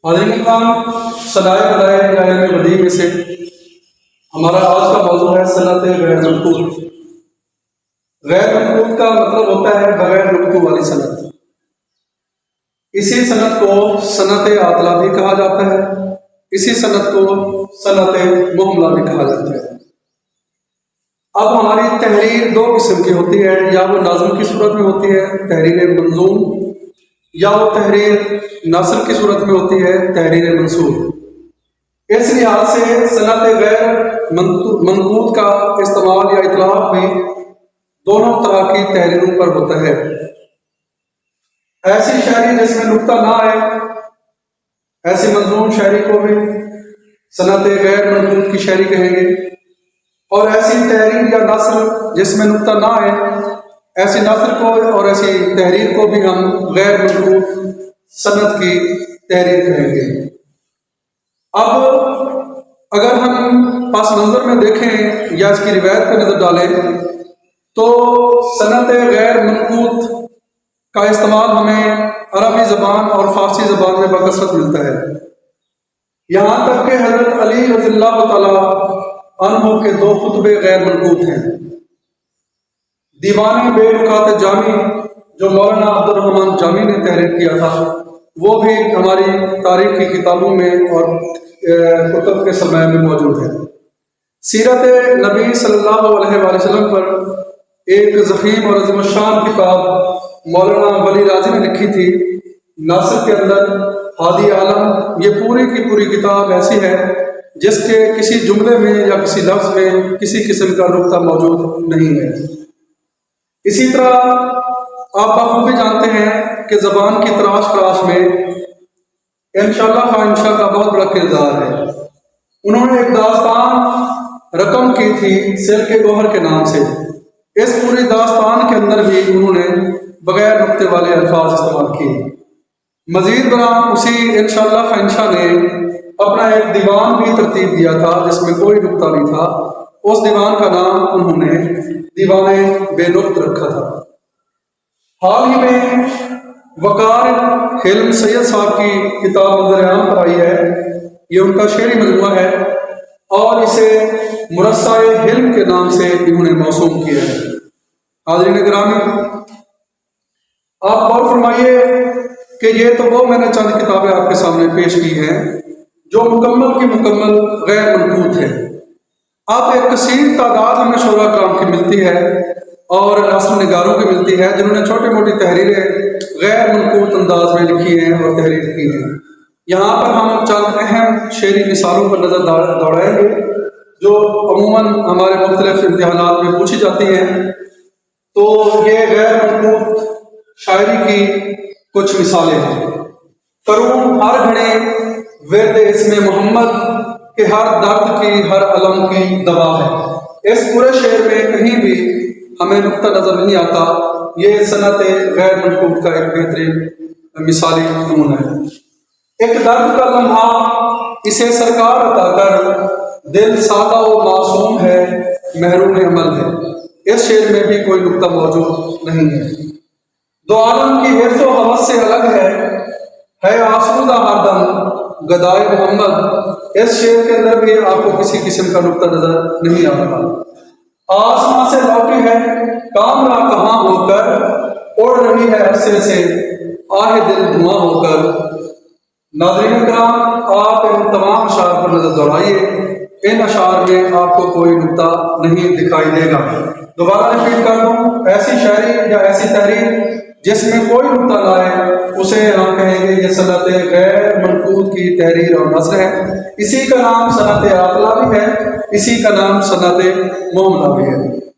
حاضرین کرام، صدائے بدائے علم بدیع میں سے ہمارا آج کا موضوع ہے صنعت غیر منقوط۔ غیر منقوط کا مطلب ہوتا ہے بغیر نقطوں والی صنعت۔ اسی صنعت کو صنعت عاطلہ بھی کہا جاتا ہے، اسی صنعت کو صنعت مہملہ بھی کہا جاتا ہے۔ اب ہماری تحریر دو قسم کی ہوتی ہے، یا وہ نظم کی صورت میں ہوتی ہے تحریر منظوم، یا وہ تحریر نثر کی صورت میں ہوتی ہے تحریر منثور۔ اس لحاظ سے صنعت غیر منقوط کا استعمال یا اطلاق بھی دونوں طرح کی تحریروں پر ہوتا ہے۔ ایسی شاعری جس میں نقطہ نہ آئے، ایسی منظوم شاعری کو بھی صنعت غیر منقوط کی شاعری کہیں گے، اور ایسی تحریر یا نثر جس میں نقطہ نہ آئے، ایسی نثر کو اور ایسی تحریر کو بھی ہم غیر منقوط صنعت کی تحریر کہیں گے۔ اب اگر ہم پس منظر میں دیکھیں یا اس کی روایت پہ نظر ڈالیں تو صنعت غیر منقوط کا استعمال ہمیں عربی زبان اور فارسی زبان میں بکثرت ملتا ہے، یہاں تک کہ حضرت علی رضی اللہ تعالی عنہ کے دو خطبے غیر منقوط ہیں۔ دیوان بے نکات جامی جو مولانا عبد الرحمن جامی نے تحریر کیا تھا، وہ بھی ہماری تاریخ کی کتابوں میں اور کتب کے سرمایہ میں موجود ہے۔ سیرت نبی صلی اللہ علیہ وآلہ وسلم پر ایک ضخیم اور عظیم الشان کتاب مولانا ولی راضی نے لکھی تھی، ناصر کے اندر ہادی عالم۔ یہ پوری کی پوری کتاب ایسی ہے جس کے کسی جملے میں یا کسی لفظ میں کسی قسم کا نقطہ موجود نہیں ہے۔ اسی طرح آپ بخوبی جانتے ہیں کہ زبان کی تراش خراش میں انشاءاللہ خواہشہ کا بہت بڑا کردار ہے۔ انہوں نے ایک داستان رقم کی تھی سل کے گوہر کے نام سے۔ اس پوری داستان کے اندر بھی انہوں نے بغیر نقطے والے الفاظ استعمال کیے۔ مزید برآں اسی انشاءاللہ خواہشہ نے اپنا ایک دیوان بھی ترتیب دیا تھا جس میں کوئی نقطہ نہیں تھا۔ اس دیوان کا نام انہوں نے دیوان بے نقط رکھا تھا۔ حال ہی میں وقار حلم سید صاحب کی کتاب منظر عام پر آئی ہے، یہ ان کا شعری مجموعہ ہے، اور اسے مرصع حلم کے نام سے انہوں نے موسوم کیا ہے۔ حاضرین گرامی، آپ غور فرمائیے کہ یہ تو وہ میں نے چند کتابیں آپ کے سامنے پیش کی ہیں جو مکمل کی مکمل غیر منقوط ہے۔ اب ایک کثیر تعداد ہمیں شعراء کرام کی ملتی ہے اور نثر نگاروں کی ملتی ہے جنہوں نے چھوٹی موٹی تحریریں غیر منقوط انداز میں لکھی ہیں اور تحریر کی ہیں۔ یہاں پر ہم چند اہم شعری مثالوں پر نظر دوڑائیں گے جو عموماً ہمارے مختلف امتحانات میں پوچھی جاتی ہیں۔ تو یہ غیر منقوط شاعری کی کچھ مثالیں ہیں۔ کروں ہر گھڑی ورد اسم محمد کہ ہر درد کی ہر علم کی دوا ہے۔ اس پورے شعر میں کہیں بھی ہمیں نقطہ نظر نہیں آتا۔ یہ صنعت غیر منقوط کا ایک بہترین مثالی نمونہ ہے۔ ایک درد کا لمحہ اسے سرکار عطا کر، دل سادہ و معصوم ہے محروم عمل ہے۔ اس شعر میں بھی کوئی نقطہ موجود نہیں ہے۔ دو عالم کی حرص و حوث سے الگ ہے آسودہ ہر دم گدائے محمد۔ اس شعر کے اندر بھی آپ کو کسی قسم کا نقطہ نظر نہیں آ رہا۔ آسمان سے لوٹی ہے کامرہ کہاں ہو کر، اڑ رہی ہے عرصے سے آہ دل دھواں ہو کر۔ ناظرین کرام، آپ ان تمام اشعار پر نظر دوڑائیے، ان اشعار میں آپ کو کوئی نقطہ نہیں دکھائی دے گا۔ دوبارہ ریپیٹ کر دوں، ایسی شاعری یا ایسی تحریر جس میں کوئی نقطہ نہ آئے اسے ہم کہیں گے یہ صنعت غیر منقوط کی تحریر اور نثر ہے۔ اسی کا نام صنعت عاطلہ بھی ہے، اسی کا نام صنعت مہملہ بھی ہے۔